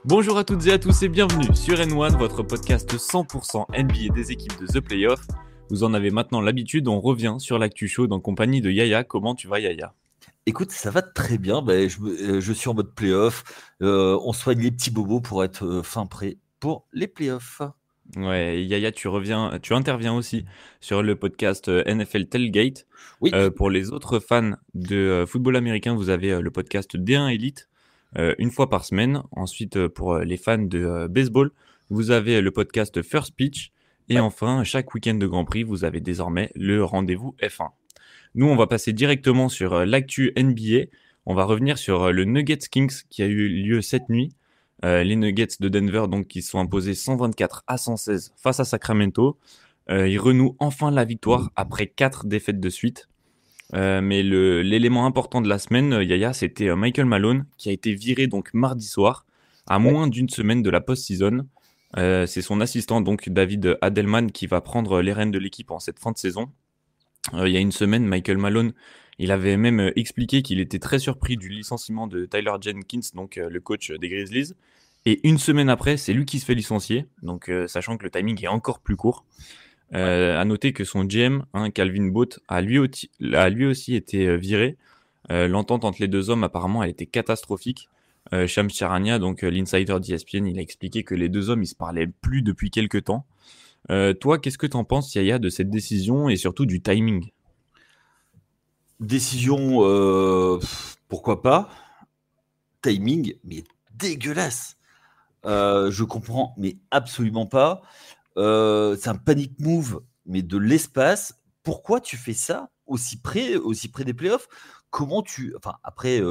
Bonjour à toutes et à tous et bienvenue sur N1, votre podcast 100% NBA des équipes de The Playoff. Vous en avez maintenant l'habitude, on revient sur l'actu chaude en compagnie de Yaya. Comment tu vas, Yaya ? Écoute, ça va très bien. Je suis en mode playoff. On soigne les petits bobos pour être fin prêt pour les playoffs. Ouais, Yaya, tu interviens aussi sur le podcast NFL Tailgate. Oui, Pour les autres fans de football américain, vous avez le podcast D1 Elite une fois par semaine. Ensuite, pour les fans de baseball, vous avez le podcast First Pitch. Et ouais. enfin, chaque week-end de Grand Prix, vous avez désormais le rendez-vous F1. Nous, on va passer directement sur l'actu NBA. On va revenir sur le Nuggets Kings qui a eu lieu cette nuit. Les Nuggets de Denver donc, qui se sont imposés 124-116 face à Sacramento. Ils renouent enfin la victoire après 4 défaites de suite. Mais l'élément important de la semaine, Yaya, c'était Michael Malone qui a été viré donc mardi soir à moins d'une semaine de la post-season. C'est son assistant donc David Adelman qui va prendre les rênes de l'équipe en cette fin de saison. Il y a une semaine, Michael Malone, il avait même expliqué qu'il était très surpris du licenciement de Tyler Jenkins, donc le coach des Grizzlies. Et une semaine après, c'est lui qui se fait licencier, donc sachant que le timing est encore plus court. À noter que son GM, Calvin Boat, a lui aussi été viré. L'entente entre les deux hommes, apparemment, elle était catastrophique. Shams Charania, donc l'insider d'ESPN, il a expliqué que les deux hommes, ils se parlaient plus depuis quelques temps. Toi, qu'est-ce que t'en penses, Yaya, de cette décision et surtout du timing ? Décision, pourquoi pas. Timing, mais dégueulasse. Je comprends, mais absolument pas. C'est un panic move, mais de l'espace. Pourquoi tu fais ça aussi près des playoffs ? Comment tu... Enfin, après,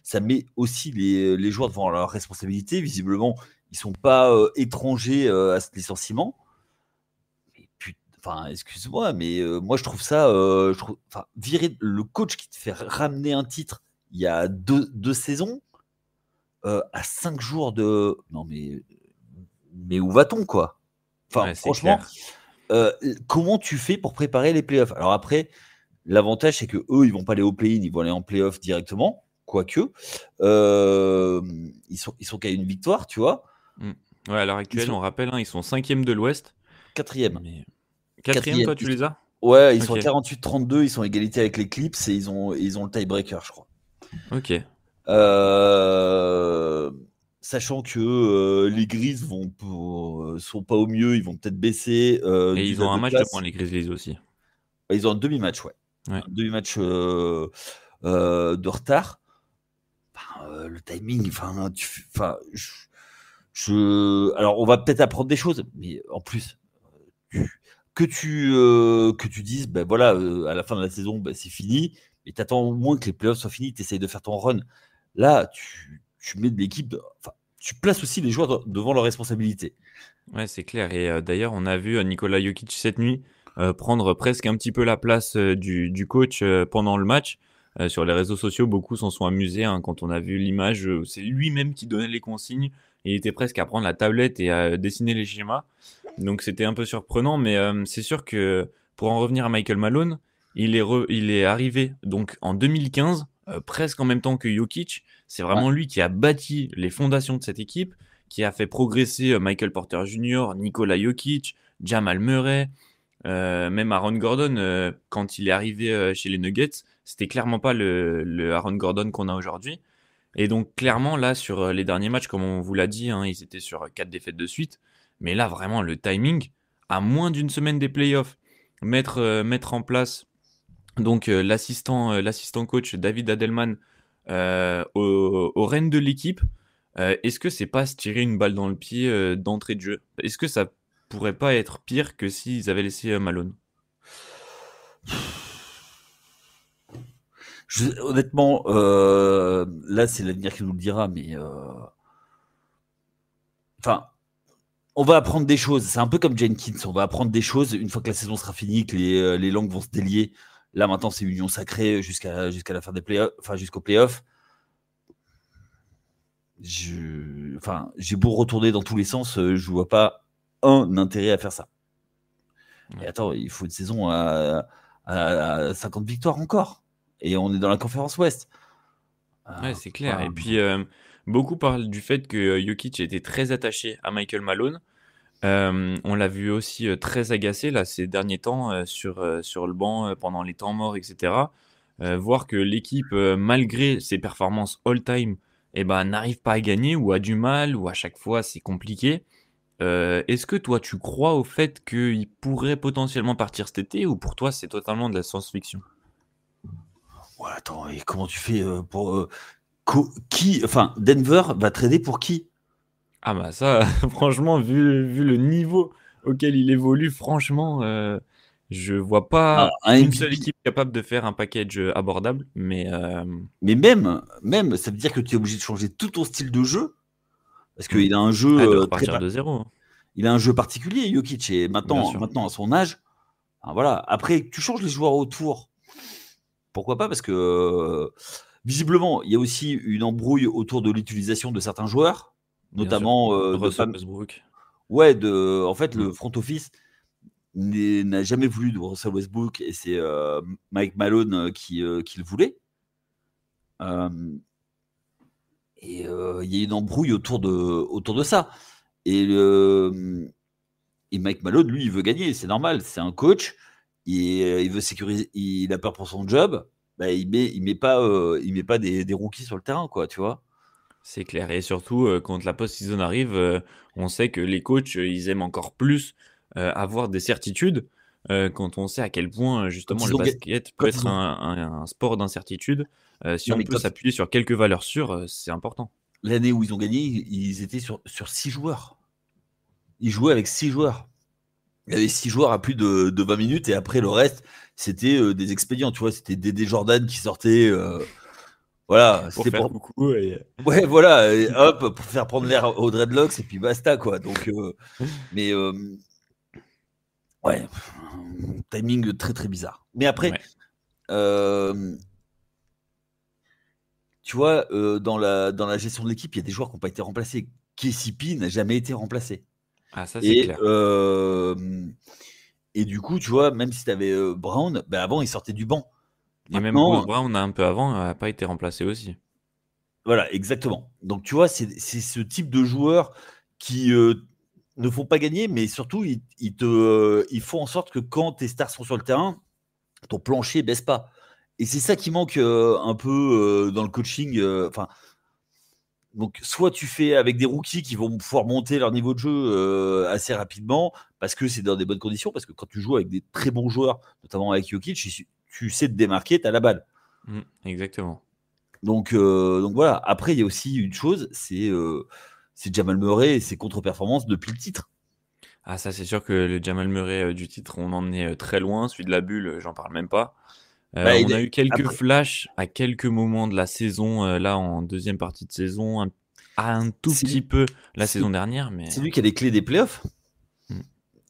ça met aussi les joueurs devant leurs responsabilités. Visiblement, ils ne sont pas étrangers à ce licenciement. Enfin, excuse-moi, mais moi, je trouve ça... virer le coach qui te fait ramener un titre il y a deux saisons, à 5 jours de... Non, mais où va-t-on, quoi ? Enfin, Ouais, c'est franchement... clair. Comment tu fais pour préparer les playoffs ? Alors après, l'avantage, c'est que eux, ils vont pas aller au play-in, ils vont aller en playoff directement, quoique. Ils sont qu'à une victoire, tu vois. Ouais, à l'heure Ils actuelle, sont on rappelle, ils sont 5e de l'Ouest. quatrième. Mais... 4e, Quatrième. toi, tu les as ? Ouais, ils sont Ok. à 48-32, ils sont à égalité avec les Clips et ils ont le tiebreaker, je crois. Ok. Euh, Sachant que les Grises sont pas au mieux, ils vont peut-être baisser Et ils d'une à ont un deux match de moins, places. les Grizzlies aussi. Ils ont un demi-match, ouais. Ouais. Un demi-match de retard. Le timing, alors on va peut-être apprendre des choses, mais en plus, que tu dises, ben voilà, à la fin de la saison, ben c'est fini, et t'attends au moins que les playoffs soient finis, t'essayes de faire ton run. Là, tu mets de l'équipe, tu places aussi les joueurs devant leurs responsabilités. Ouais, c'est clair. Et d'ailleurs, on a vu Nikola Jokic cette nuit prendre presque un petit peu la place du coach pendant le match. Sur les réseaux sociaux, beaucoup s'en sont amusés quand on a vu l'image. C'est lui-même qui donnait les consignes. Il était presque à prendre la tablette et à dessiner les schémas. Donc c'était un peu surprenant, mais c'est sûr que pour en revenir à Michael Malone, il est arrivé donc en 2015, presque en même temps que Jokic. C'est Ouais. vraiment lui qui a bâti les fondations de cette équipe, qui a fait progresser Michael Porter Jr., Nikola Jokic, Jamal Murray, même Aaron Gordon. Quand il est arrivé chez les Nuggets, c'était clairement pas le Aaron Gordon qu'on a aujourd'hui. Et donc clairement là sur les derniers matchs, comme on vous l'a dit, ils étaient sur 4 défaites de suite. Mais là vraiment le timing, à moins d'une semaine des playoffs, mettre en place donc l'assistant coach David Adelman aux rênes de l'équipe, est-ce que c'est pas se tirer une balle dans le pied d'entrée de jeu ? Est-ce que ça pourrait pas être pire que s'ils avaient laissé Malone ? Honnêtement, là, c'est l'avenir qui nous le dira, mais on va apprendre des choses. C'est un peu comme Jenkins. On va apprendre des choses une fois que la saison sera finie, que les langues vont se délier. Là, maintenant, c'est union sacrée jusqu'à la fin des playoffs, jusqu'aux playoffs. J'ai beau retourner dans tous les sens, je vois pas un intérêt à faire ça. Ouais. Et attends, il faut une saison à 50 victoires encore. Et on est dans la conférence Ouest. Ouais, c'est clair. Et puis, Beaucoup parlent du fait que Jokic était très attaché à Michael Malone. On l'a vu aussi très agacé là, ces derniers temps sur le banc pendant les temps morts, etc. Voir que l'équipe, malgré ses performances all-time, eh ben, n'arrive pas à gagner ou a du mal ou à chaque fois c'est compliqué. Est-ce que toi tu crois au fait qu'il pourrait potentiellement partir cet été ou pour toi c'est totalement de la science-fiction? Ouais, attends, et comment tu fais pour qui, enfin, Denver va trader pour qui? Ah bah ça, franchement, vu le niveau auquel il évolue, franchement, je vois Un pas une seule MVP. équipe capable de faire un package abordable, mais Mais même, ça veut dire que tu es obligé de changer tout ton style de jeu parce hmm. qu'il a un jeu Ah, de très, repartir de zéro, hein. il a un jeu particulier, Jokic, et Bien maintenant, sûr. maintenant à son âge, hein, voilà. Après, tu changes les joueurs autour, pourquoi pas? Parce que visiblement, il y a aussi une embrouille autour de l'utilisation de certains joueurs, Bien sûr. notamment de Russell pas. Westbrook. Ouais, en fait, Hmm. le front office n'a jamais voulu de Russell Westbrook et c'est Mike Malone qui le voulait. Euh, et il y a une embrouille autour de ça. Et, et Mike Malone, lui, il veut gagner, c'est normal, c'est un coach, il veut sécuriser, il a peur pour son job, bah, il met pas des rookies sur le terrain, quoi, tu vois. C'est clair. Et surtout, quand la post-season arrive, on sait que les coachs, ils aiment encore plus avoir des certitudes. Quand on sait à quel point, Quand justement, ils le ont gagné, basket peut quand ils être ont, un sport d'incertitude. Si non on mais peut quand s'appuyer sur quelques valeurs sûres, c'est important. l'année où ils ont gagné, ils étaient sur 6 joueurs. Ils jouaient avec 6 joueurs. Il y avait 6 joueurs à plus de 20 minutes et après le reste, c'était des expédients, tu vois. C'était des Jordan qui sortaient. Voilà, Pour c'était faire pour. coucou et Ouais, voilà, et hop, pour faire prendre l'air aux dreadlocks et puis basta, quoi. Donc, mais ouais, timing très très bizarre. Mais après, ouais. euh, tu vois, dans la gestion de l'équipe, il y a des joueurs qui n'ont pas été remplacés. KCP n'a jamais été remplacé. Ah ça, c'est Et, clair. et du coup, tu vois, même si tu avais Brown, ben avant, il sortait du banc. Et même Bruce Maintenant, Brown, un peu avant, a pas été remplacé aussi. voilà, exactement. Donc, tu vois, c'est ce type de joueurs qui ne font pas gagner, mais surtout, ils font en sorte que quand tes stars sont sur le terrain, ton plancher baisse pas. Et c'est ça qui manque un peu dans le coaching. Enfin, donc, soit tu fais avec des rookies qui vont pouvoir monter leur niveau de jeu assez rapidement, parce que c'est dans des bonnes conditions, parce que quand tu joues avec des très bons joueurs, notamment avec Jokic, tu sais te démarquer, tu as la balle. Exactement. Donc voilà. Après, il y a aussi une chose, c'est Jamal Murray et ses contre-performances depuis le titre. Ah ça, c'est sûr que le Jamal Murray du titre, on en est très loin. Celui de la bulle, j'en parle même pas. Bah, On a eu quelques après, flashs à quelques moments de la saison, là en deuxième partie de saison, un tout c'est petit lui, peu la c'est saison dernière, mais c'est lui qui a les clés des playoffs hmm.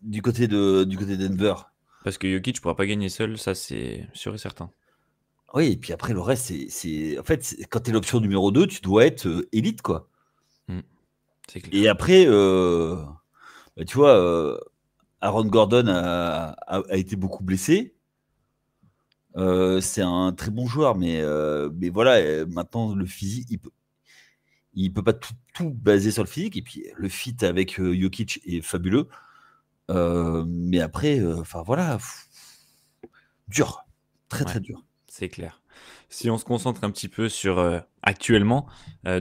du côté de Denver. Parce que Jokic ne pourra pas gagner seul, ça c'est sûr et certain. Oui, et puis après, le reste, en fait, quand tu es l'option numéro 2, tu dois être élite, quoi. Hmm. C'est Et clair. après, bah, tu vois, Aaron Gordon a été beaucoup blessé. C'est un très bon joueur, mais voilà, maintenant, le physique, il peut pas tout baser sur le physique. Et puis, le fit avec Jokic est fabuleux. Mais après, enfin voilà, dur, très Ouais, très dur. c'est clair. Si on se concentre un petit peu sur actuellement,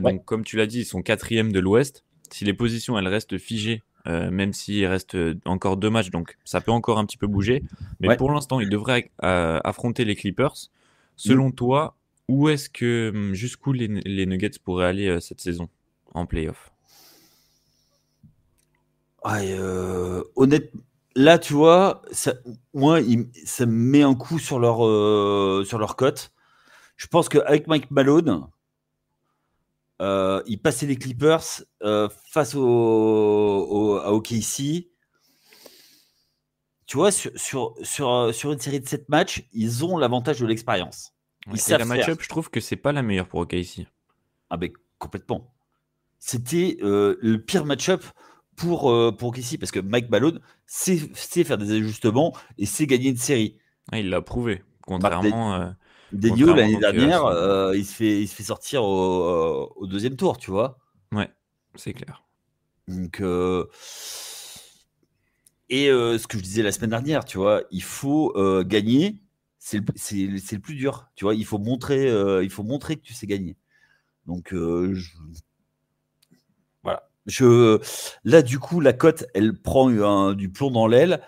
Ouais, donc comme tu l'as dit, ils sont quatrième de l'Ouest. Si les positions elles restent figées, même s'il reste encore 2 matchs, donc ça peut encore un petit peu bouger. Mais ouais. pour l'instant, ils devraient affronter les Clippers. Mm. Selon toi, où est-ce que jusqu'où les Nuggets pourraient aller cette saison en playoff? Ouais, là, tu vois, moi, ça me met un coup sur leur cote. Je pense qu'avec Mike Malone, il passait les Clippers face à OKC. Tu vois, sur une série de 7 matchs, ils ont l'avantage de l'expérience. Ils Ouais. Et savent la faire. match-up, je trouve que c'est pas la meilleure pour OKC. Ah ben, complètement. C'était le pire match-up pour OKC parce que Mike Malone sait faire des ajustements et sait gagner une série. Ah, il l'a prouvé. Mark, Contrairement. Delio, contrairement l'année donc à dernière, son. il se fait sortir au deuxième tour, tu vois. Ouais, c'est clair. Donc, ce que je disais la semaine dernière, tu vois, il faut gagner, c'est le plus dur, tu vois. Il faut montrer que tu sais gagner. Donc, voilà. Là, du coup, la cote, elle prend du plomb dans l'aile.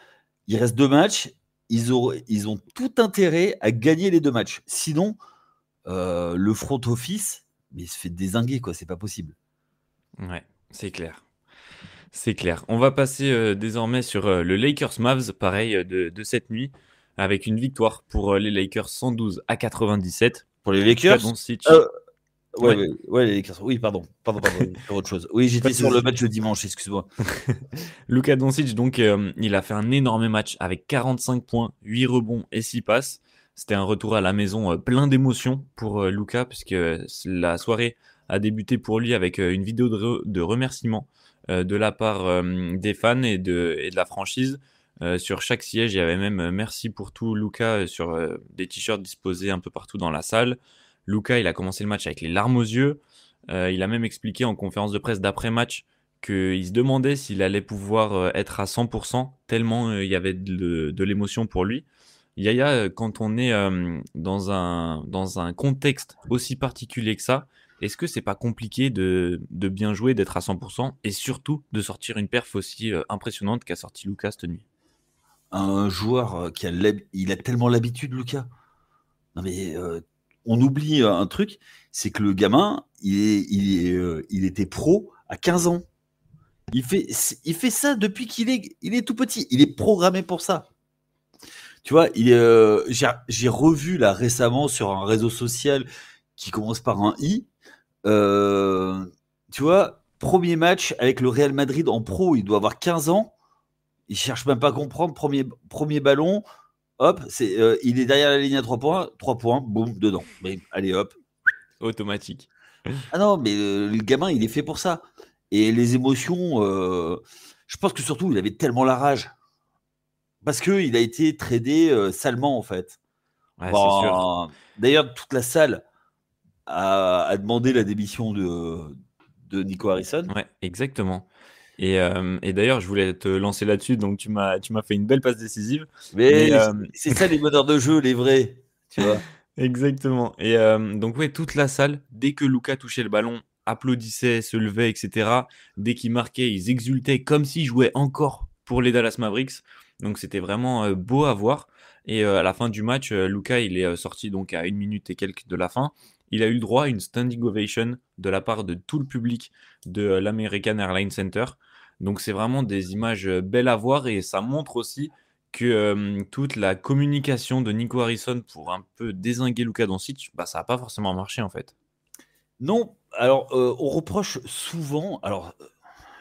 Il reste 2 matchs. Ils ont tout intérêt à gagner les 2 matchs. Sinon, le front office, mais il se fait dézinguer, quoi. C'est pas possible. Ouais, c'est clair. C'est clair. On va passer désormais sur le Lakers Mavs, pareil, de cette nuit, avec une victoire pour les Lakers 112-97. Pour les Luka Lakers, Doncic. ouais, Ouais, ouais, ouais, les Lakers. Oui, pardon, sur autre chose. Oui, pas j'étais de sur le souci. match de dimanche, excuse-moi. Luka Doncic, donc, il a fait un énorme match avec 45 points, 8 rebonds et 6 passes. C'était un retour à la maison plein d'émotions pour Luka, puisque la soirée a débuté pour lui avec une vidéo de remerciement de la part des fans et de la franchise. Sur chaque siège, il y avait même merci pour tout Luka sur des t-shirts disposés un peu partout dans la salle. Luka, il a commencé le match avec les larmes aux yeux. Il a même expliqué en conférence de presse d'après-match qu'il se demandait s'il allait pouvoir être à 100%, tellement il y avait de l'émotion pour lui. Yaya, quand on est dans un contexte aussi particulier que ça, est-ce que c'est pas compliqué de bien jouer, d'être à 100% et surtout de sortir une perf aussi impressionnante qu'a sorti Lucas cette nuit? Un joueur il a tellement l'habitude, Lucas. Non, mais on oublie un truc, c'est que le gamin, il était pro à 15 ans. Il fait ça depuis qu'il est tout petit. Il est programmé pour ça. Tu vois, j'ai revu là récemment sur un réseau social qui commence par un I. euh, Tu vois, premier match avec le Real Madrid en pro, il doit avoir 15 ans. Il cherche même pas à comprendre. Premier ballon, hop, il est derrière la ligne à 3 points, boum, dedans. Mais, allez, hop. Automatique. Ah non, mais le gamin, il est fait pour ça. Et les émotions, je pense que surtout, il avait tellement la rage. Parce qu'il a été tradé salement, en fait. Ouais, c'est sûr. Bon, d'ailleurs, toute la salle a demandé la démission de Nico Harrison. Ouais, exactement. Et d'ailleurs, je voulais te lancer là-dessus, donc tu m'as fait une belle passe décisive. Mais Mais c'est ça les meneurs de jeu, les vrais. Tu vois. exactement. Et donc ouais, toute la salle, dès que Luka touchait le ballon, applaudissait, se levait, etc. Dès qu'il marquait, ils exultaient comme s'il jouait encore pour les Dallas Mavericks. Donc c'était vraiment beau à voir. Et à la fin du match, Luka, il est sorti donc à 1 minute et quelques de la fin. Il a eu le droit à une standing ovation de la part de tout le public de l'American Airlines Center. Donc c'est vraiment des images belles à voir et ça montre aussi que toute la communication de Nico Harrison pour un peu dézinguer Luka Doncic, bah, ça n'a pas forcément marché en fait. Non, alors on reproche souvent, alors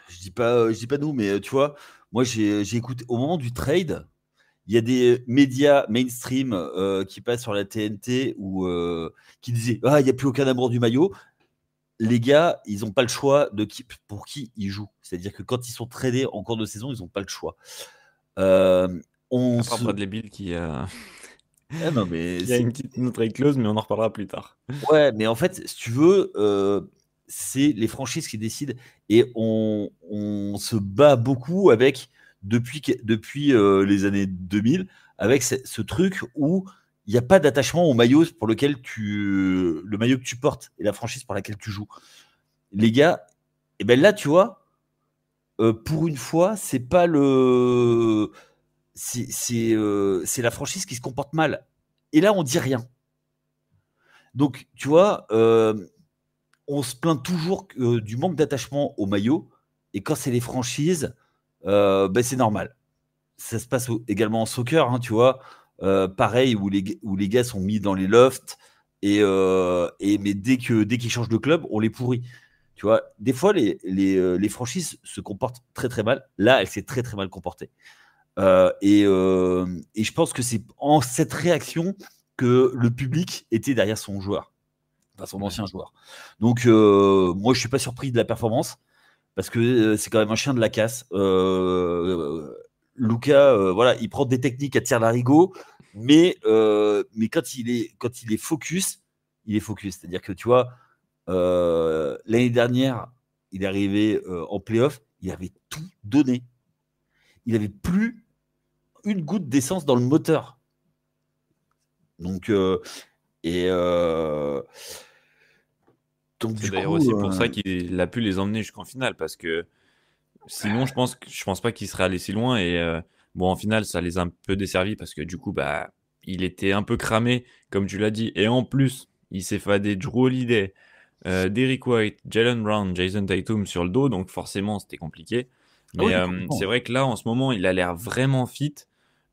je dis pas nous, mais tu vois, moi j'ai écouté au moment du trade, il y a des médias mainstream qui passent sur la TNT ou qui disaient ah il n'y a plus aucun amour du maillot. Les gars, ils n'ont pas le choix pour qui ils jouent. C'est-à-dire que quand ils sont tradés en cours de saison, ils n'ont pas le choix. Euh, on À part se... Bradley Beal qui, Ah non, mais qui a une petite no trade clause, mais on en reparlera plus tard. ouais, mais en fait, si tu veux, c'est les franchises qui décident et on se bat beaucoup depuis les années 2000 avec ce truc où il n'y a pas d'attachement au maillot le maillot que tu portes et la franchise pour laquelle tu joues. Les gars, et ben là, tu vois, pour une fois, c'est pas c'est la franchise qui se comporte mal. Et là, on dit rien. Donc, tu vois, on se plaint toujours du manque d'attachement au maillot. Et quand c'est les franchises, ben c'est normal. Ça se passe également en soccer, hein, tu vois. Pareil, où les gars sont mis dans les lofts. Mais dès qu'ils changent de club, on les pourrit. Tu vois, des fois, les franchises se comportent très très mal. Là, elle s'est très très mal comportée. Et je pense que c'est en cette réaction que le public était derrière son joueur, enfin son Ouais. ancien joueur. Donc, moi, je suis pas surpris de la performance parce que c'est quand même un chien de la casse. Luka, voilà, il prend des techniques à tir larigot. Mais quand il est focus, il est focus. C'est-à-dire que tu vois, l'année dernière, il est arrivé en playoff, il avait tout donné. Il n'avait plus une goutte d'essence dans le moteur. Donc, et donc C'est du d'ailleurs coup, aussi pour ça qu'il a pu les emmener jusqu'en finale, parce que sinon, je pense pas qu'il serait allé si loin. Et bon, en finale, ça les a un peu desservis parce que du coup, bah, il était un peu cramé, comme tu l'as dit. Et en plus, il s'est fadé Drew Holiday, Derrick White, Jalen Brown, Jason Tatum sur le dos. Donc forcément, c'était compliqué. ah Mais oui, complètement. c'est vrai que là, en ce moment, il a l'air vraiment fit.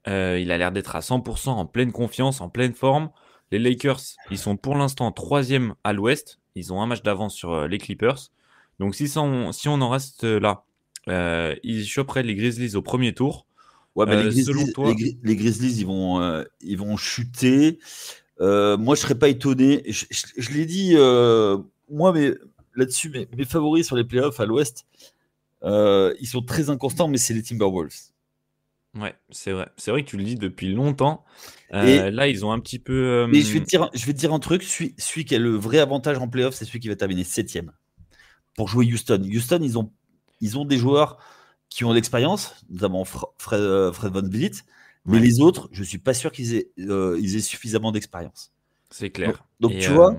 Il a l'air d'être à 100%, en pleine confiance, en pleine forme. Les Lakers, ils sont pour l'instant troisième à l'ouest. Ils ont un match d'avance sur les Clippers. Donc si on en reste là, ils choperaient les Grizzlies au premier tour. Ouais, mais Selon toi, Les Grizzlies, ils vont chuter. Moi, je serais pas étonné. Je l'ai dit, moi, mais là-dessus, mes favoris sur les playoffs à l'Ouest, ils sont très inconstants, mais c'est les Timberwolves. ouais, c'est vrai. C'est vrai que tu le dis depuis longtemps. Et Là, ils ont un petit peu. mais je vais te dire un truc. Celui qui a le vrai avantage en playoff, c'est celui qui va terminer septième pour jouer Houston. Houston, ils ont des joueurs qui ont l'expérience, notamment Fred Van Vliet, mais Ouais, les autres, je suis pas sûr ils aient suffisamment d'expérience. c'est Donc, clair. donc, Et tu vois,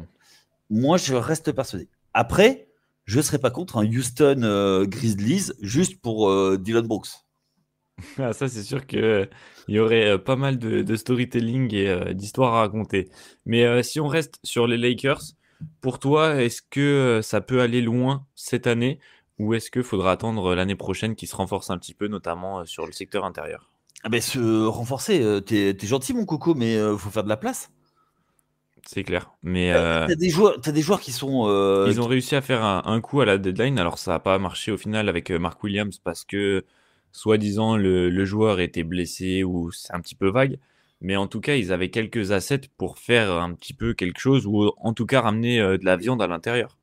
moi, je reste persuadé. Après, je ne serais pas contre un Houston Grizzlies juste pour Dylan Brooks. ah, ça, c'est sûr que il y aurait pas mal de storytelling et d'histoires à raconter. Mais si on reste sur les Lakers, pour toi, est-ce que ça peut aller loin cette année ou est-ce qu'il faudra attendre l'année prochaine qu'ils se renforcent un petit peu, notamment sur le secteur intérieur? Ah ben, se renforcer, t'es gentil, mon coco, mais faut faire de la place. C'est clair. Mais T'as des joueurs qui sont. ils ont réussi à faire un coup à la deadline. Alors, ça n'a pas marché au final avec Mark Williams parce que, soi-disant, le joueur était blessé ou c'est un petit peu vague. Mais en tout cas, ils avaient quelques assets pour faire un petit peu quelque chose ou en tout cas ramener de la viande à l'intérieur.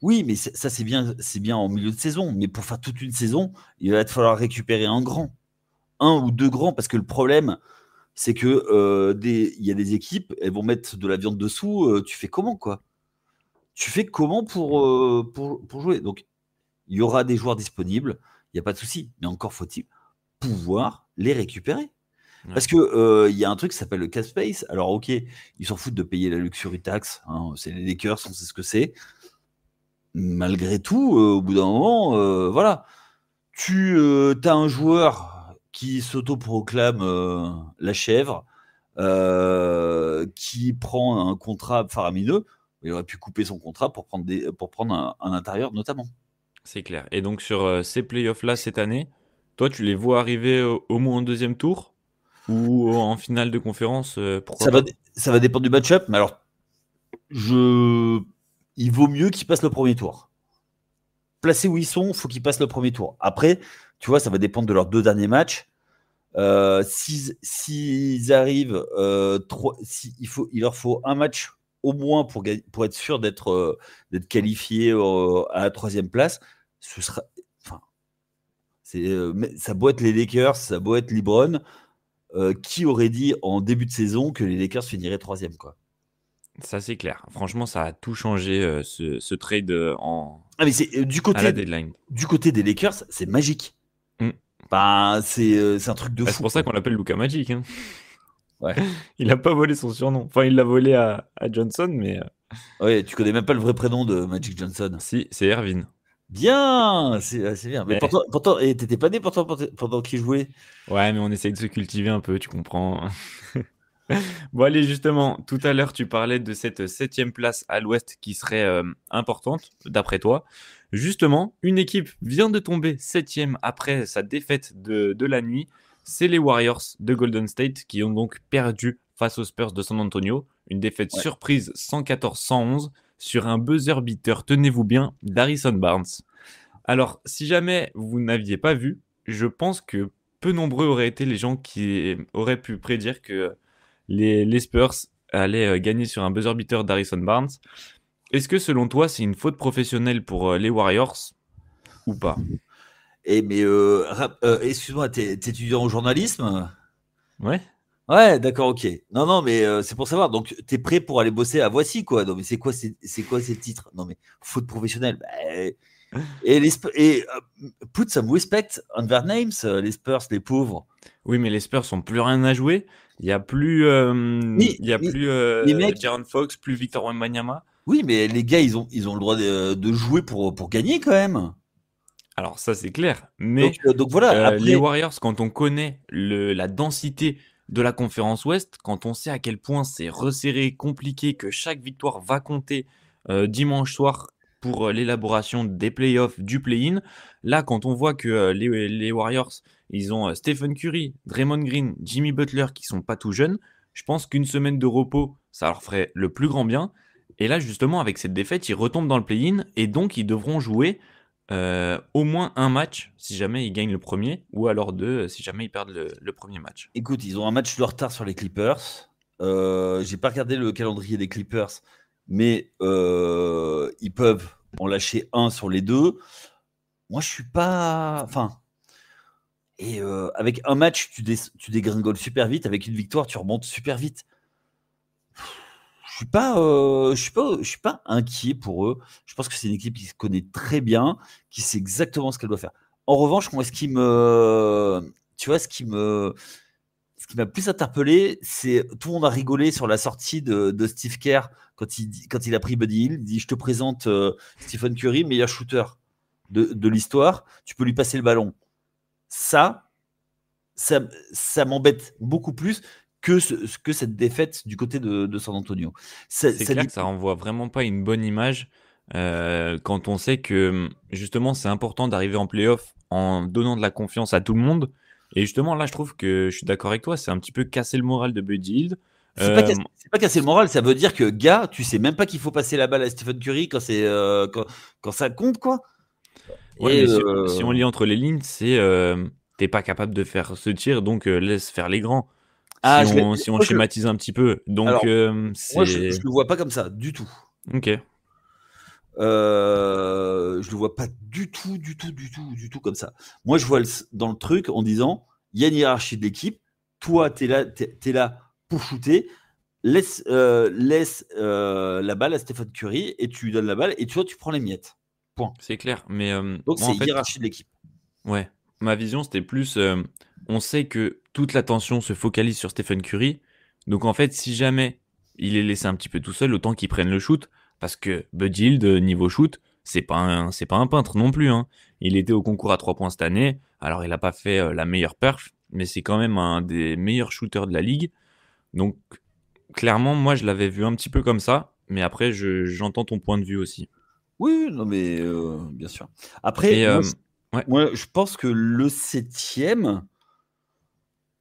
Oui, mais ça, c'est bien en milieu de saison. Mais pour faire toute une saison, il va te falloir récupérer un grand. Un ou deux grands, parce que le problème, c'est que il y a des équipes, elles vont mettre de la viande dessous. Tu fais comment, quoi? Tu fais comment pour jouer? Donc, il y aura des joueurs disponibles, il n'y a pas de souci. Mais encore faut-il pouvoir les récupérer. Ouais. Parce que il y a un truc qui s'appelle le cap space. Alors, ok, ils s'en foutent de payer la luxury tax. Hein, c'est les Lakers, on sait ce que c'est. Malgré tout, au bout d'un moment, voilà. Tu as un joueur qui s'autoproclame la chèvre, qui prend un contrat faramineux. Il aurait pu couper son contrat pour prendre un intérieur, notamment. C'est clair. Et donc, sur ces playoffs-là cette année, toi, tu les vois arriver au moins en deuxième tour ou en finale de conférence, pourquoi pas? Ça va dépendre du match-up, mais alors, je... il vaut mieux qu'ils passent le premier tour. Placés où ils sont, il faut qu'ils passent le premier tour. Après, tu vois, ça va dépendre de leurs deux derniers matchs. S'ils arrivent, il leur faut un match au moins pour être sûr d'être qualifié à la troisième place. Ce sera, enfin, ça doit être les Lakers, ça doit être LeBron. Qui aurait dit en début de saison que les Lakers finiraient troisième, quoi. Ça, c'est clair. Franchement, ça a tout changé, ce trade Ah, mais c'est à la deadline. du côté des Lakers, c'est magique. Mm. Bah, c'est un truc de Bah, c'est fou, pour ça quoi. qu'on l'appelle Luka Magic, hein. Ouais. Il a pas volé son surnom. Enfin, il l'a volé à Johnson, mais Ouais, tu connais même pas le vrai prénom de Magic Johnson. si, c'est Ervin. Bien, c'est bien. Mais Eh, pourtant, et t'étais pas né pourtant pendant qu'il jouait. ouais, mais on essaye de se cultiver un peu, tu comprends. Bon, allez, justement, tout à l'heure, tu parlais de cette septième place à l'ouest qui serait importante, d'après toi. Justement, une équipe vient de tomber septième après sa défaite de la nuit. C'est les Warriors de Golden State qui ont donc perdu face aux Spurs de San Antonio. Une défaite Ouais. surprise 114-111 sur un buzzer beater, tenez-vous bien, d'Harrison Barnes. Alors, si jamais vous n'aviez pas vu, je pense que peu nombreux auraient été les gens qui auraient pu prédire que les Spurs allaient gagner sur un buzzer beater d'Harrison Barnes. Est-ce que selon toi, c'est une faute professionnelle pour les Warriors ou pas? Mais excuse-moi, t'es étudiant en journalisme? Ouais. Ouais, d'accord, ok. Non, non, mais c'est pour savoir. Donc, t'es prêt pour aller bosser à Voici, quoi. Non, mais c'est quoi ces titres? Non, mais foot professionnel. Bah, put some respect on their names, les Spurs, les pauvres. Oui, mais les Spurs ont plus rien à jouer. Mais, Il y a mais, plus mais mec, Jaron Fox, plus Victor Wembanyama. oui, mais les gars, ils ont le droit de jouer pour gagner quand même. Alors ça, c'est clair. Donc, Mais donc voilà, les après, Warriors, quand on connaît la densité de la conférence Ouest, quand on sait à quel point c'est resserré, compliqué, que chaque victoire va compter dimanche soir pour l'élaboration des playoffs, du play-in, là, quand on voit que les Warriors, ils ont Stephen Curry, Draymond Green, Jimmy Butler qui sont pas tout jeunes, je pense qu'une semaine de repos, ça leur ferait le plus grand bien. Et là, justement, avec cette défaite, ils retombent dans le play-in et donc ils devront jouer au moins un match si jamais ils gagnent le premier, ou alors deux si jamais ils perdent le premier match. écoute, ils ont un match de retard sur les Clippers. J'ai pas regardé le calendrier des Clippers, mais ils peuvent en lâcher un sur les deux. Moi, je suis pas. Enfin. Et avec un match, tu dégringoles super vite. Avec une victoire, tu remontes super vite. Je suis pas inquiet pour eux. Je pense que c'est une équipe qui se connaît très bien, qui sait exactement ce qu'elle doit faire. En revanche, moi, tu vois, ce qui m'a plus interpellé, c'est tout le monde a rigolé sur la sortie de Steve Kerr quand il a pris Buddy Hield. Il dit, je te présente Stephen Curry, meilleur shooter de l'histoire. Tu peux lui passer le ballon. Ça, ça, ça m'embête beaucoup plus que cette défaite du côté de San Antonio. C'est clair que ça renvoie vraiment pas une bonne image quand on sait que justement c'est important d'arriver en playoff en donnant de la confiance à tout le monde. Et justement là, je trouve que je suis d'accord avec toi, c'est un petit peu casser le moral de Buddy Hield. C'est pas casser le moral, ça veut dire que, gars, tu sais même pas qu'il faut passer la balle à Stephen Curry quand ça compte, quoi. Ouais, Et mais si on lit entre les lignes, c'est t'es pas capable de faire ce tir, donc laisse faire les grands. ah, Si on moi, schématise un petit peu. Donc alors, moi, je c'est. le vois pas comme ça, du tout. Ok. Je le vois pas du tout comme ça. Moi, je vois dans le truc en disant, il y a une hiérarchie de l'équipe. Toi, t'es là pour shooter. Laisse la balle à Stephen Curry et tu lui donnes la balle et toi, tu prends les miettes. Point. C'est clair. Mais Donc, moi, c'est en fait, hiérarchie de l'équipe. ouais, ma vision, c'était plus. On sait que toute l'attention se focalise sur Stephen Curry. Donc, en fait, si jamais il est laissé un petit peu tout seul, autant qu'il prenne le shoot. Parce que Buddy Hield, niveau shoot, c'est pas un peintre non plus. Hein. Il était au concours à 3 points cette année. Alors, il n'a pas fait la meilleure perf, mais c'est quand même un des meilleurs shooters de la ligue. Donc, clairement, moi, je l'avais vu un petit peu comme ça. Mais après, j'entends ton point de vue aussi. Oui, non, mais bien sûr. Après, Et ouais, moi, je pense que le septième,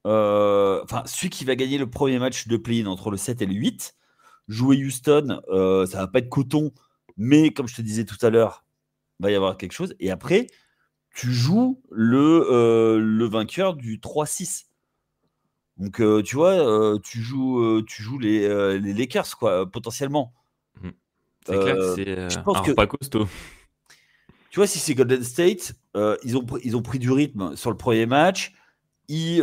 enfin, celui qui va gagner le premier match de play-in entre le 7 et le 8, jouer Houston, ça va pas être coton, mais comme je te disais tout à l'heure, il va y avoir quelque chose. Et après, tu joues le vainqueur du 3-6. Donc, tu vois, tu joues les Lakers, quoi, potentiellement. mm, c'est clair que c'est Je pense un que, repas costaud. tu vois, si c'est Golden State, ils ont pris du rythme sur le premier match. Ils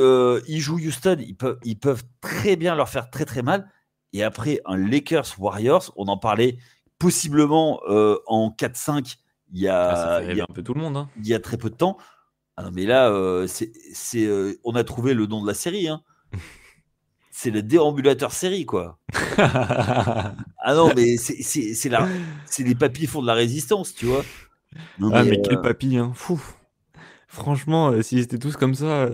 jouent Houston, ils peuvent très bien leur faire très très mal. Et après, un Lakers Warriors, on en parlait possiblement en 4-5 Ah, ça fait rêver un peu tout le monde. Hein. il y a très peu de temps. Ah non, mais là, on a trouvé le nom de la série. Hein. C'est le déambulateur série, quoi. Ah non, mais c'est les papis font de la résistance, tu vois. Non, Ah, mais mais quel papy, hein. Fou. Franchement, s'ils étaient tous comme ça.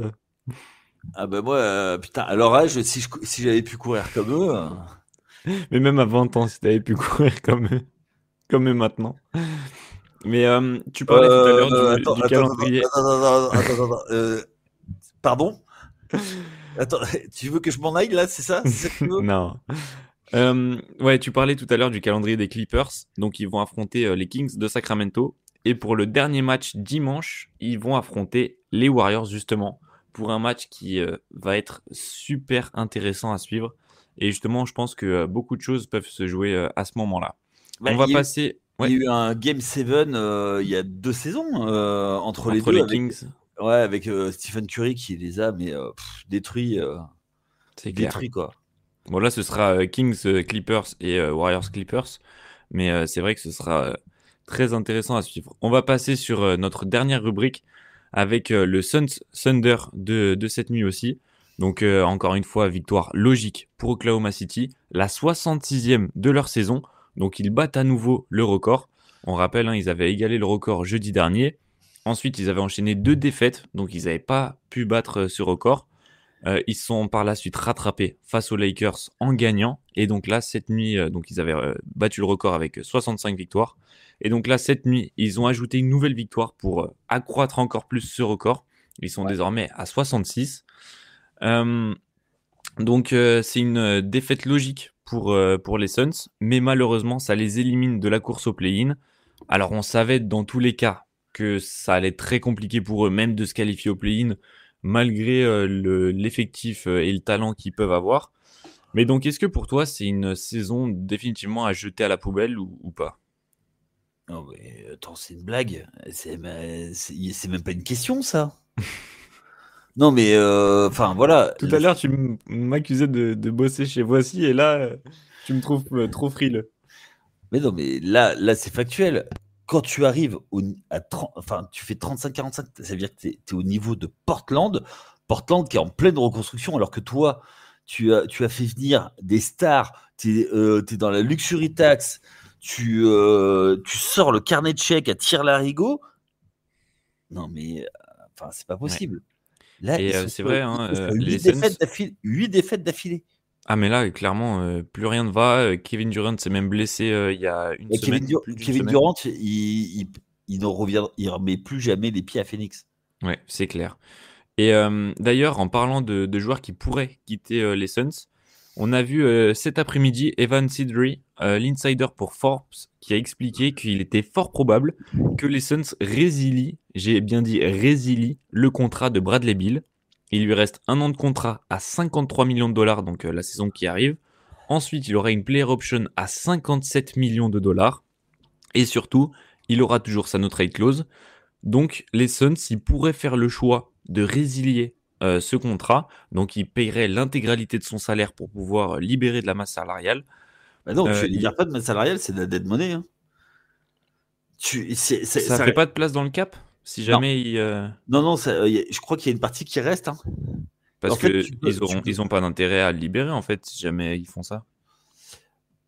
ah bah moi, putain, à leur âge, si j'avais pu courir comme eux. Mais même à 20 ans, si t'avais pu courir comme eux maintenant. Mais tu parlais tout à l'heure du calendrier. Pardon? Attends, tu veux que je m'en aille là, c'est ça? C'est ça que tu veux? Non. Ouais, tu parlais tout à l'heure du calendrier des Clippers. Donc, ils vont affronter les Kings de Sacramento. Et pour le dernier match dimanche, ils vont affronter les Warriors, justement, pour un match qui va être super intéressant à suivre. Et justement, je pense que beaucoup de choses peuvent se jouer à ce moment-là. Bah, On va passer il y ouais, a eu un Game 7 il y a 2 saisons entre les entre deux les Kings. avec Stephen Curry qui les a mais, détruits. C'est clair. détruit, quoi. Bon, là, ce sera Kings Clippers et Warriors Clippers. Mais c'est vrai que ce sera très intéressant à suivre. On va passer sur notre dernière rubrique avec le Suns Thunder de cette nuit aussi. Donc, encore une fois, victoire logique pour Oklahoma City. La 66e de leur saison. Donc, ils battent à nouveau le record. On rappelle, hein, ils avaient égalé le record jeudi dernier. Ensuite, ils avaient enchaîné 2 défaites. Donc, ils n'avaient pas pu battre ce record. Ils sont par la suite rattrapés face aux Lakers en gagnant. Et donc là, cette nuit, donc ils avaient battu le record avec 65 victoires. Et donc là, cette nuit, ils ont ajouté une nouvelle victoire pour accroître encore plus ce record. Ils sont Ouais. désormais à 66. Donc c'est une défaite logique pour les Suns. Mais malheureusement, ça les élimine de la course au play-in. Alors on savait dans tous les cas que ça allait être très compliqué pour eux, même de se qualifier au play-in, malgré l'effectif et le talent qu'ils peuvent avoir. Mais donc, est-ce que pour toi, c'est une saison définitivement à jeter à la poubelle ou pas? Non, mais attends, c'est une blague. C'est même pas une question, ça. Non, mais enfin, voilà. Tout à l'heure, tu m'accusais de bosser chez Voici et là, tu me trouves trop frileux. Mais non, mais là c'est factuel. Quand tu arrives à 30, enfin, tu fais 35-45, ça veut dire que tu es au niveau de Portland. Portland qui est en pleine reconstruction, alors que toi, tu as fait venir des stars, tu es dans la luxury tax, tu sors le carnet de chèques à tire-larigot. Non, mais enfin, c'est pas Ouais. possible. Là, Et ils sont c'est sur, vrai, ils hein, sont sur les 8 Suns. défaites d'affilée. 8 défaites d'affilée. Ah, mais là, clairement, plus rien ne va. Kevin Durant s'est même blessé il y a une Et semaine, plus d'une Kevin semaine. Durant, il ne revient, il remet plus jamais les pieds à Phoenix. Ouais, c'est clair. Et d'ailleurs, en parlant de joueurs qui pourraient quitter les Suns, on a vu cet après-midi Evan Sidri, l'insider pour Forbes, qui a expliqué qu'il était fort probable que les Suns résilient, j'ai bien dit résilient, le contrat de Bradley Beal. Il lui reste 1 an de contrat à 53 millions de dollars, donc la saison qui arrive. Ensuite, il aura une player option à 57 millions de dollars. Et surtout, il aura toujours sa no trade clause. Donc, les Suns, ils pourraient faire le choix de résilier ce contrat. Donc, ils paieraient l'intégralité de son salaire pour pouvoir libérer de la masse salariale. Bah non, tu Euh, libères pas de masse salariale, c'est de la dead money. Hein. Ça fait pas de place dans le cap si Non, jamais non, je crois qu'il y a une partie qui reste. Hein. En parce fait, que ils ont pas d'intérêt à le libérer en fait si jamais ils font ça.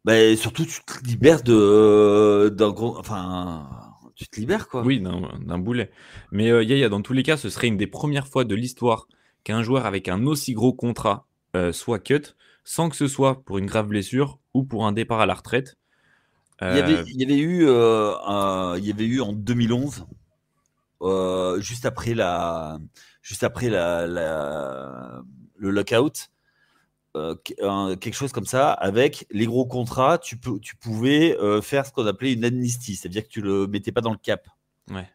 Bah, surtout, tu te libères d'un gros. Enfin, tu te libères, quoi. Oui, d'un boulet. Mais Yaya, dans tous les cas, ce serait une des premières fois de l'histoire qu'un joueur avec un aussi gros contrat soit cut, sans que ce soit pour une grave blessure ou pour un départ à la retraite. Euh, Il y avait eu en 2011, juste après le lockout, quelque chose comme ça, avec les gros contrats, tu pouvais faire ce qu'on appelait une amnistie, c'est-à-dire que tu le mettais pas dans le cap. ouais.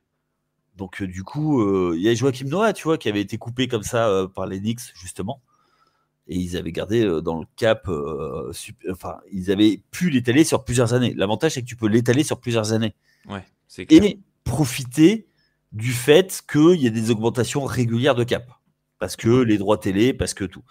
Donc du coup, il y a Joachim Noah, tu vois, qui avait été coupé comme ça par les Knicks justement, et ils avaient gardé dans le cap, enfin, ils avaient pu l'étaler sur plusieurs années. L'avantage, c'est que tu peux l'étaler sur plusieurs années Ouais, c'est clair. et profiter du fait qu'il y ait des augmentations régulières de cap, parce que les droits télé, parce que tout.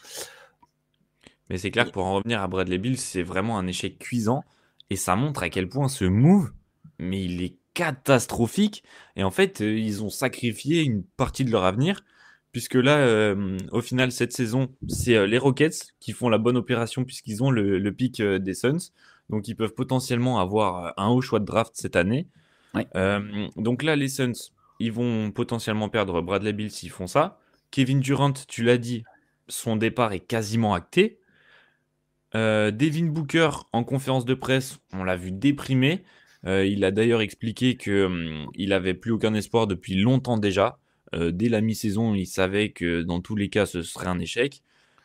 Mais c'est clair que pour en revenir à Bradley Beal, c'est vraiment un échec cuisant. Et ça montre à quel point ce move, mais il est catastrophique. Et en fait, ils ont sacrifié une partie de leur avenir. Puisque là, au final, cette saison, c'est les Rockets qui font la bonne opération puisqu'ils ont le pick des Suns. Donc, ils peuvent potentiellement avoir un haut choix de draft cette année. Ouais. Donc là, les Suns, ils vont potentiellement perdre Bradley Beal s'ils font ça. Kevin Durant, tu l'as dit, son départ est quasiment acté. Devin Booker, en conférence de presse, on l'a vu déprimé. Il a d'ailleurs expliqué qu'il n'avait plus aucun espoir depuis longtemps déjà. Dès la mi-saison, il savait que dans tous les cas, ce serait un échec.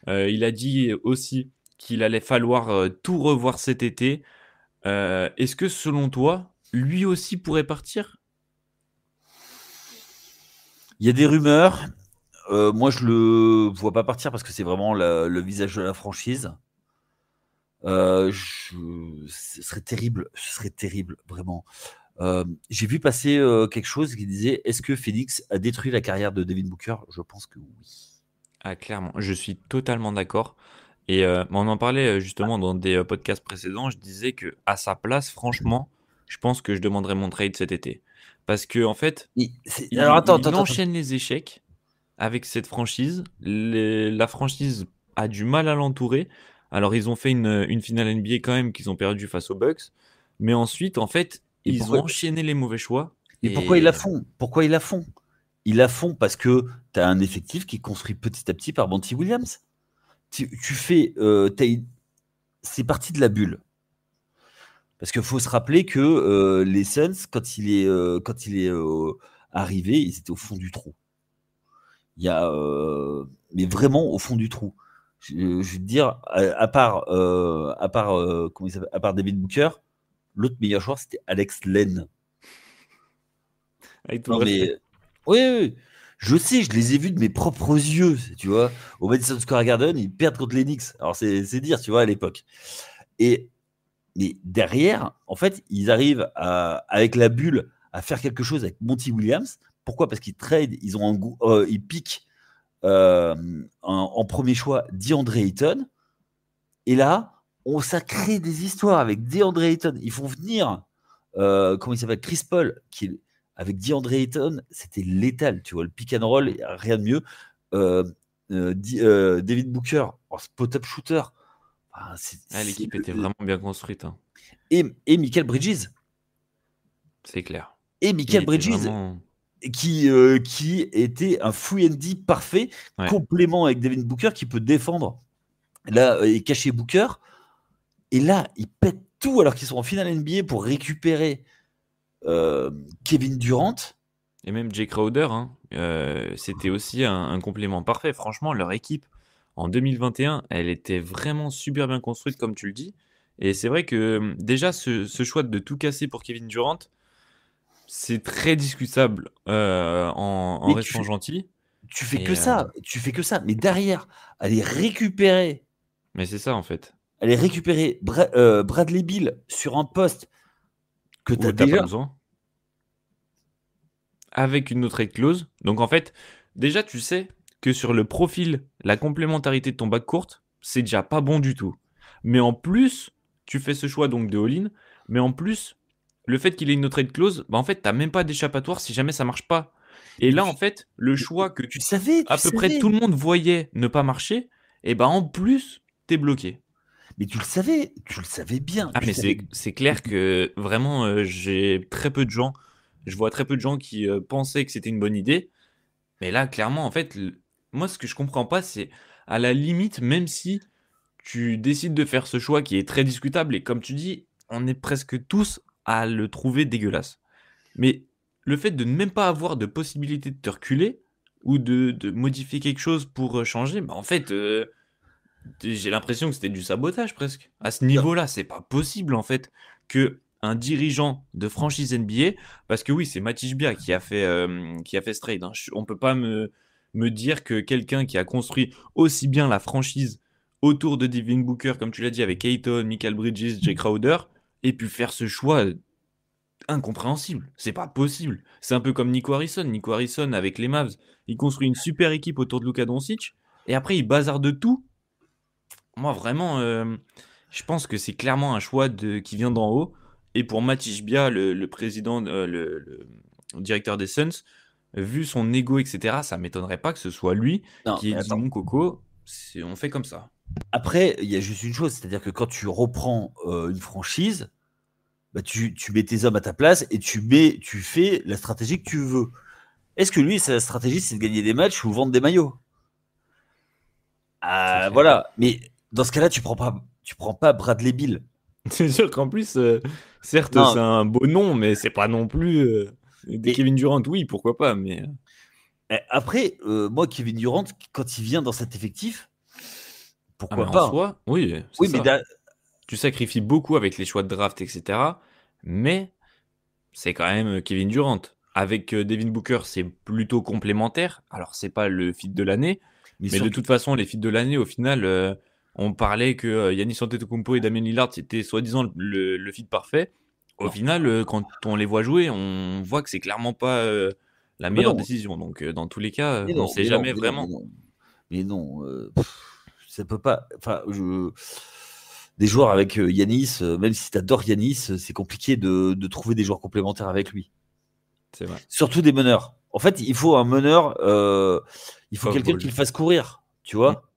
Il a dit aussi qu'il allait falloir tout revoir cet été. Est-ce que selon toi, lui aussi pourrait partir? Il y a des rumeurs. Moi, je le vois pas partir parce que c'est vraiment le visage de la franchise. Ce serait terrible, vraiment. J'ai vu passer quelque chose qui disait est-ce que Phoenix a détruit la carrière de Devin Booker? Je pense que oui. Ah, clairement, je suis totalement d'accord. Et on en parlait justement dans des podcasts précédents. Je disais que à sa place, franchement, je pense que je demanderais mon trade cet été. Parce que en fait, Alors attends, il attends, attends. enchaîne les échecs avec cette franchise. La franchise a du mal à l'entourer. Alors, ils ont fait une finale NBA quand même qu'ils ont perdu face aux Bucks. Mais ensuite, en fait, Et ils ont pourquoi, enchaîné les mauvais choix. mais pourquoi ils la Et font? Pourquoi ils la font? Ils la font parce que tu as un effectif qui est construit petit à petit par Monty Williams. Tu fais. C'est parti de la bulle. Parce qu'il faut se rappeler que les Suns, quand il est arrivé, ils étaient au fond du trou. Il y a, mais vraiment au fond du trou. Je veux te dire, comment il s'appelle, à part David Booker, l'autre meilleur joueur c'était Alex Len. avec tout le Non respect. mais, oui, oui, oui. Je sais, je les ai vus de mes propres yeux, tu vois. Au Madison Square Garden, ils perdent contre les Knicks. Alors c'est dire, tu vois, à l'époque. Et mais derrière, en fait, ils arrivent avec la bulle à faire quelque chose avec Monty Williams. Pourquoi? Parce qu'ils trade, ils piquent en premier choix DeAndre Ayton. Et là, ça crée des histoires avec DeAndre Ayton. Ils font venir, comment il s'appelle, Chris Paul, avec DeAndre Ayton, c'était létal. Tu vois, le pick and roll, rien de mieux. Euh, David Booker, spot-up shooter. Ah, L'équipe était vraiment bien construite, hein. et Michael Bridges. C'est clair. Et Il Michael était Bridges, vraiment. qui était un free and D parfait, Ouais. complément avec Devin Booker qui peut défendre là et cacher Booker. Et là, ils pètent tout alors qu'ils sont en finale NBA pour récupérer Kevin Durant. Et même Jay Crowder, hein, c'était aussi un complément parfait. Franchement, leur équipe en 2021, elle était vraiment super bien construite, comme tu le dis. Et c'est vrai que déjà, ce choix de tout casser pour Kevin Durant, c'est très discutable en Mais tu restant fais, gentil. tu fais que Et, ça, tu fais que ça. Mais derrière, mais c'est ça, en fait. aller récupérer Bradley Beal sur un poste que tu as Où t'as pas déjà. besoin. Avec une autre trade clause. Donc en fait, déjà, tu sais que sur le profil, la complémentarité de ton bac courte, c'est déjà pas bon du tout. Mais en plus, tu fais ce choix donc de all-in, mais en plus, le fait qu'il ait une no trade clause, bah en fait, t'as même pas d'échappatoire si jamais ça marche pas. Et Mais là, en fait, le mais choix que tu savais, tu à peu près tout savais. le monde voyait ne pas marcher, et bah en plus, t'es bloqué. Mais tu le savais bien. Ah, Tu mais savais. c'est clair que vraiment, j'ai très peu de gens, je vois très peu de gens qui pensaient que c'était une bonne idée. Mais là, clairement, en fait, moi, ce que je comprends pas, c'est à la limite, même si tu décides de faire ce choix qui est très discutable, et comme tu dis, on est presque tous à le trouver dégueulasse. Mais le fait de ne même pas avoir de possibilité de te reculer ou de modifier quelque chose pour changer, bah en fait, j'ai l'impression que c'était du sabotage presque. À ce Non, niveau-là, c'est pas possible en fait que un dirigeant de franchise NBA, parce que oui, c'est Matisse Bia qui a fait ce trade, hein. On peut pas me dire que quelqu'un qui a construit aussi bien la franchise autour de Devin Booker, comme tu l'as dit, avec Ayton, Michael Bridges, Jay Crowder, ait pu faire ce choix incompréhensible. C'est pas possible. C'est un peu comme Nico Harrison. Nico Harrison avec les Mavs, il construit une super équipe autour de Luka Doncic, et après il bazarde tout. Moi, vraiment, je pense que c'est clairement un choix qui vient d'en haut. Et pour Matisse Bia, le président, le directeur des Suns, vu son ego, etc., ça m'étonnerait pas que ce soit lui non, qui ait mais dit attends. mon coco, on fait comme ça. Après, il y a juste une chose, c'est-à-dire que quand tu reprends une franchise, bah, tu mets tes hommes à ta place et tu fais la stratégie que tu veux. Est-ce que lui, sa stratégie, c'est de gagner des matchs ou vendre des maillots? C'est Ah, clair. voilà. Mais dans ce cas-là, tu prends pas Bradley Bill. C'est sûr qu'en plus, certes, c'est Non, un beau nom, mais c'est pas non plus des mais Kevin Durant, oui, pourquoi pas, mais après, moi, Kevin Durant, quand il vient dans cet effectif, ah, mais pourquoi en pas? soi, oui, c'est Oui, mais ça. Tu sacrifies beaucoup avec les choix de draft, etc. Mais c'est quand même Kevin Durant. Avec Devin Booker, c'est plutôt complémentaire. Alors, c'est pas le fit de l'année, mais mais de surtout, toute façon, les fits de l'année, au final, on parlait que Giannis Antetokounmpo et Damien Lillard, c'était soi-disant le fit parfait. Au non. final, quand on les voit jouer, on voit que c'est clairement pas la Ah bah meilleure non, décision. Donc, dans tous les cas, mais on non, sait mais non, jamais mais non, mais vraiment. non. Mais non, ça peut pas. Enfin, des joueurs avec Yanis, même si tu adores Yanis, c'est compliqué de trouver des joueurs complémentaires avec lui. C'est vrai. Surtout des meneurs. En fait, il faut un meneur, il faut quelqu'un Off-ball. qui le fasse courir, tu Mm. vois.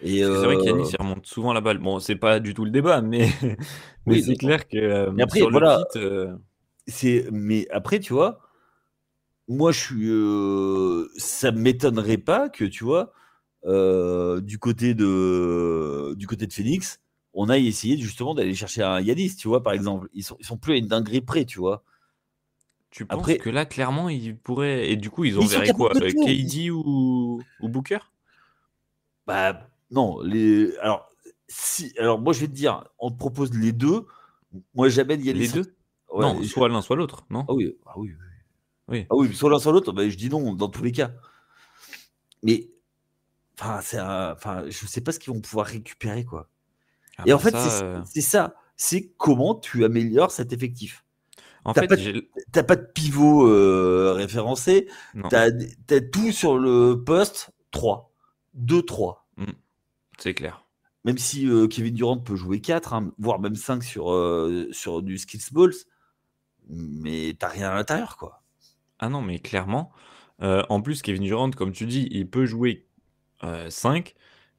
Et Parce que c'est vrai qu'Yanis, il remonte souvent la balle. Bon, c'est pas du tout le débat, mais, mais oui, c'est clair que mais après, sur le voilà, fit, mais après, tu vois, moi, ça m'étonnerait pas que, tu vois, du côté de Phoenix, on aille essayer justement d'aller chercher un Yanis, tu vois, par exemple. Ils sont plus à une dinguerie près, tu vois. tu penses Après, que là, clairement, ils pourraient. Et du coup, ils mais ils sont enverraient capables quoi? de tout. KD ou Booker? Bah, non, alors moi, je vais te dire, on te propose les deux. Moi, j'amène Les Yanis. deux? Non, Ouais, soit l'un, soit l'autre, non? ah oui, ah oui, oui. Oui. Ah oui, soit l'un, soit l'autre, bah, je dis non dans tous les cas. Mais, enfin, je sais pas ce qu'ils vont pouvoir récupérer, quoi. Ah Et en bah fait, ça. c'est ça. C'est comment tu améliores cet effectif. En T'as fait, pas, t'as pas de pivot référencé. non. T'as tout sur le poste 3. 2-3. Mm, c'est clair. Même si Kevin Durant peut jouer 4, hein, voire même 5 sur du skills balls, mais t'as rien à l'intérieur, quoi. Ah non, mais clairement. En plus, Kevin Durant, comme tu dis, il peut jouer 5.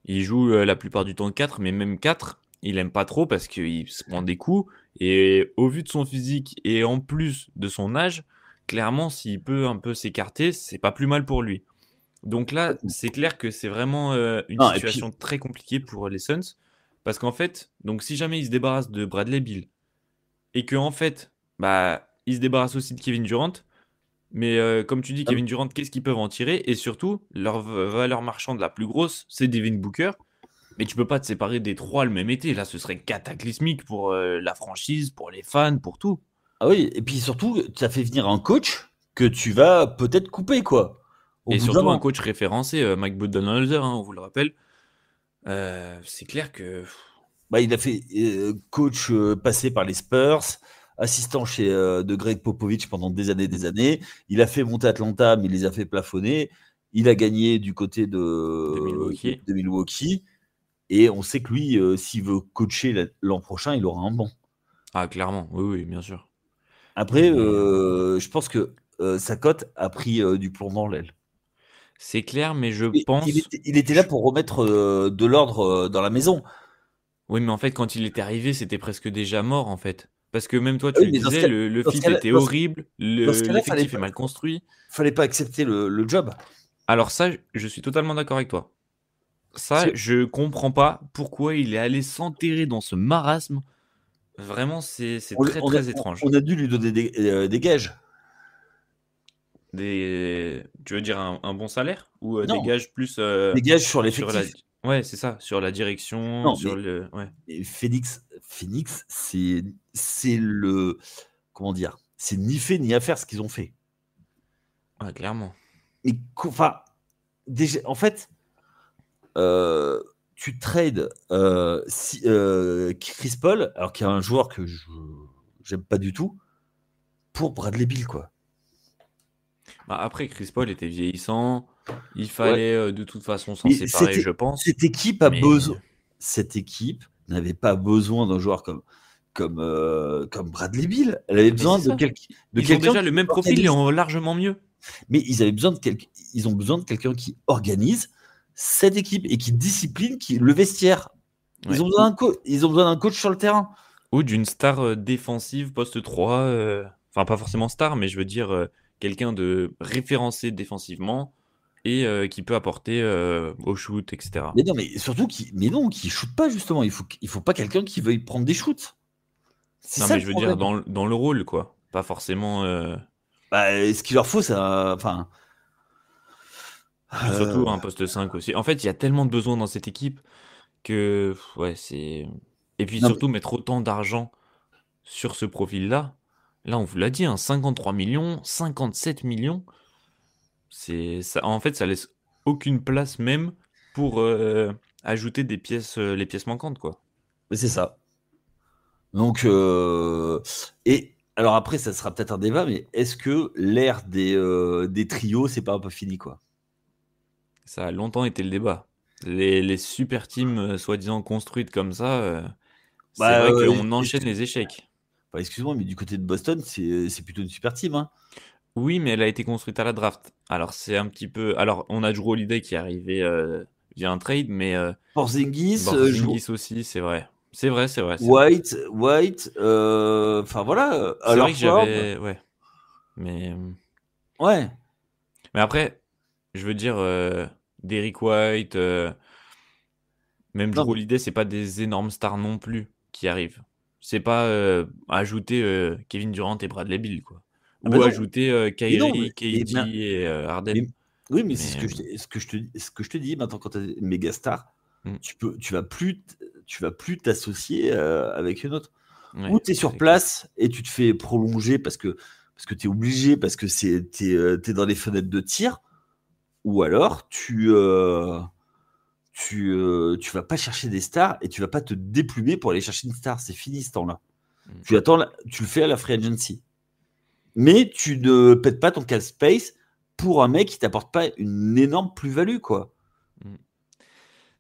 Il joue la plupart du temps 4, mais même 4, il aime pas trop parce qu'il se prend des coups. Et au vu de son physique et en plus de son âge, clairement, s'il peut un peu s'écarter, c'est pas plus mal pour lui. Donc là, c'est clair que c'est vraiment une Non, et puis, situation très compliquée pour les Suns. Parce qu'en fait, donc si jamais ils se débarrassent de Bradley Beal et que en fait, bah, ils se débarrassent aussi de Kevin Durant, mais comme tu dis, euh, Kevin Durant, qu'est-ce qu'ils peuvent en tirer? Et surtout, leur valeur marchande la plus grosse, c'est Devin Booker. Mais tu peux pas te séparer des trois le même été. Là, ce serait cataclysmique pour la franchise, pour les fans, pour tout. ah oui, et puis surtout, tu as fait venir un coach que tu vas peut-être couper, quoi, au Et bout d'un surtout un an. coach référencé, Mike Budenholzer, hein, on vous le rappelle. C'est clair que Bah, il a fait coach passé par les Spurs, assistant de Greg Popovich pendant des années. Il a fait monter Atlanta, mais il les a fait plafonner. Il a gagné du côté de Milwaukee. de Milwaukee. Et on sait que lui, s'il veut coacher l'an prochain, il aura un banc. Ah, clairement, oui, oui, bien sûr. Après, Mais je pense que sa cote a pris du plomb dans l'aile. c'est clair, mais je Et pense. il était là pour remettre de l'ordre dans la maison. Oui, mais en fait, quand il était arrivé, c'était presque déjà mort, en fait. Parce que même toi, Ah tu oui, le mais disais, le dans ce fit cas-là, était horrible, dans ce cas-là, l'effectif est mal construit. fallait pas accepter le job. Alors ça, je suis totalement d'accord avec toi. Parce Ça, que je comprends pas pourquoi il est allé s'enterrer dans ce marasme. Vraiment, c'est très, très étrange. on a dû lui donner des gages. Tu veux dire un bon salaire ou des Non, gages plus des gages sur sur la. l'effectif. Ouais, c'est ça, sur la direction, Non, sur le. Ouais, mais Phoenix, c'est le, comment dire, c'est ni fait ni à faire ce qu'ils ont fait. ouais, clairement. Et enfin, déjà, en fait, tu trades Chris Paul, alors qu'il y a un joueur que j'aime pas du tout, pour Bradley Beal, quoi. Bah, après, Chris Paul était vieillissant. Il Ouais. fallait de toute façon s'en Mais séparer, je pense. cette équipe a Mais, besoin, cette équipe n'avait pas besoin d'un joueur comme Bradley Beal. Elle avait mais c'est besoin ça. de Ils ont quelqu'un déjà le qui même profil et organise. ont largement mieux. Mais ils ont besoin de quelqu'un qui organise cette équipe et qui discipline le vestiaire. Ouais. Ils ont besoin d'un coach sur le terrain. Ou d'une star défensive poste 3. Enfin, pas forcément star, mais je veux dire quelqu'un de référencé défensivement et qui peut apporter au shoot, etc. Mais non, mais surtout mais non, qui shoot pas justement. Il faut pas quelqu'un qui veuille prendre des shoots. C'est Non, ça mais le je veux dire problème. dans le rôle, quoi. Pas forcément. Bah, ce qu'il leur faut, ça, enfin, Puis surtout euh, un poste 5 aussi. En fait, il y a tellement de besoins dans cette équipe que, ouais, c'est. Et puis non, mais surtout mettre autant d'argent sur ce profil-là. Là, on vous l'a dit, hein, 53 millions, 57 millions. Ça, en fait, ça laisse aucune place même pour ajouter des pièces, les pièces manquantes, quoi. c'est ça. Donc, et alors après, ça sera peut-être un débat, mais est-ce que l'ère des trios, c'est pas un peu fini, quoi? Ça a longtemps été le débat. Les super teams soi-disant construites comme ça, c'est Bah, vrai qu'on enchaîne les échecs. bah, excuse-moi, mais du côté de Boston, c'est plutôt une super team. Hein. Oui, mais elle a été construite à la draft. Alors c'est un petit peu. Alors on a Drew Holiday qui est arrivé via un trade, mais Porzingis, Porzingis aussi, c'est vrai. C'est vrai, c'est vrai. White, enfin voilà, C'est vrai que Ford. j'avais. Ouais. Mais, Ouais. mais après, je veux dire, Derrick White, même Non, Drew Holiday, c'est pas des énormes stars non plus qui arrivent. C'est pas ajouter Kevin Durant et Bradley Beal, quoi. ah bah Ou non, ajouter mais non, Kyrie, KD et Harden. mais- oui, mais c'est Mais, ce que je te dis maintenant quand tu es une méga star, mm, tu vas plus t'associer avec une autre. ouais, Ou tu es sur c'est clair. place et tu te fais prolonger parce que tu es obligé, parce que tu es dans les fenêtres de tir, ou alors tu vas pas chercher des stars et tu vas pas te déplumer pour aller chercher une star. C'est fini ce temps-là. Mm. Tu le fais à la free agency. Mais tu ne pètes pas ton cap space pour un mec qui t'apporte pas une énorme plus-value, quoi. Mm.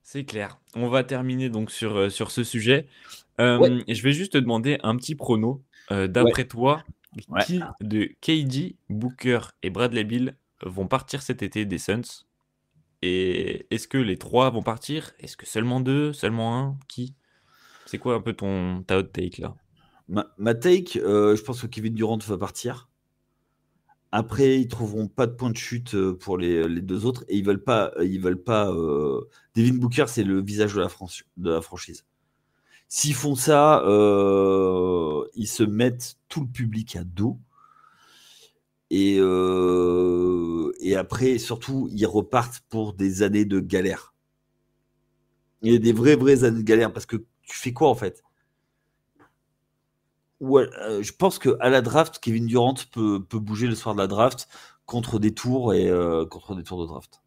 C'est clair. On va terminer donc sur ce sujet. Ouais, Je vais juste te demander un petit prono. ouais, D'après toi, ouais. qui de KD, Booker et Bradley Beal vont partir cet été des Suns? Et est-ce que les trois vont partir? Est-ce que seulement deux? Seulement un? Qui? C'est quoi un peu ta hot take là? Ma take, je pense que Kevin Durant va partir. Après, ils trouveront pas de point de chute pour les deux autres et ils veulent pas. Devin Booker, c'est le visage de la franchise. S'ils font ça, ils se mettent tout le public à dos. Et après, surtout, ils repartent pour des années de galère. Il y a des vraies années de galère parce que tu fais quoi en fait? Je pense qu'à la draft, Kevin Durant peut bouger le soir de la draft contre des tours et contre des tours de draft.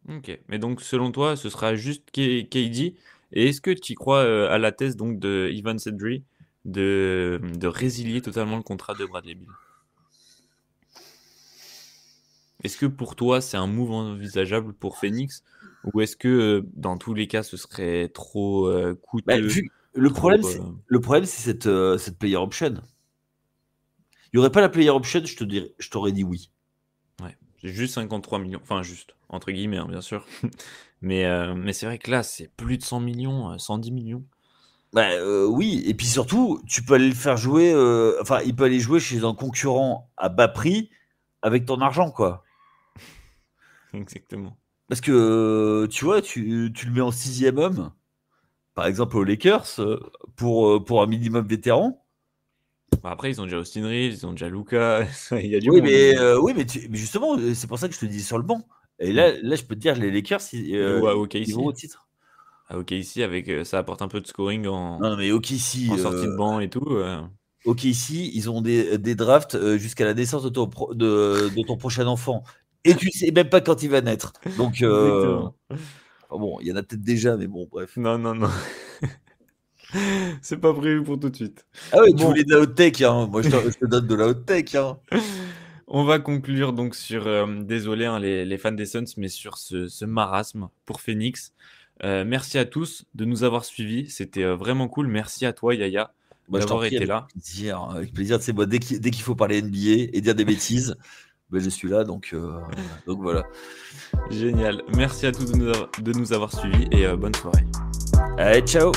Ok. Mais donc selon toi, ce sera juste KD. Et est-ce que tu y crois à la thèse donc de Ivan Sedri de résilier totalement le contrat de Bradley Beal? Est-ce que pour toi, c'est un move envisageable pour Phoenix? Ou est-ce que dans tous les cas, ce serait trop Bah, coûteux, trop... le problème, c'est cette player option. Il n'y aurait pas la player option, je t'aurais dit oui. Ouais, c'est juste 53 millions. Enfin, juste, entre guillemets, hein, bien sûr. Mais c'est vrai que là, c'est plus de 100 millions, 110 millions. Bah, oui, et puis surtout, tu peux aller le faire jouer. Enfin, il peut aller jouer chez un concurrent à bas prix avec ton argent, quoi. Exactement. Parce que tu vois, tu le mets en sixième homme, par exemple aux Lakers, pour un minimum vétéran. Bah, après, ils ont déjà Austin Reeves, ils ont déjà Luka. Il y a du monde. Mais justement, c'est pour ça que je te dis sur le banc. Et Mm. là, je peux te dire, les Lakers, Ou à ils vont OKC. au titre. À OKC, avec, ça apporte un peu de scoring Non, non, mais OKC, en sortie de banc et tout. OKC, ils ont des drafts jusqu'à la naissance de ton prochain enfant. Et tu sais même pas quand il va naître. Donc, Exactement. enfin bon, il y en a peut-être déjà, mais bon, bref. Non, non, non. C'est pas prévu pour tout de suite. Ah ouais, tu Bon, voulais de la haute tech, hein. Moi, je te donne de la haute tech, hein. on va conclure donc sur, désolé hein, les fans des Suns, mais sur ce marasme pour Phoenix. Merci à tous de nous avoir suivis. C'était vraiment cool. Merci à toi, Yaya, Bah, je t'en d'avoir prie, été là. avec plaisir. Tu sais, moi, dès qu'il faut parler NBA et dire des bêtises, ben, je suis là, donc voilà. Génial. Merci à tous de nous avoir suivis et bonne soirée. Allez, ciao!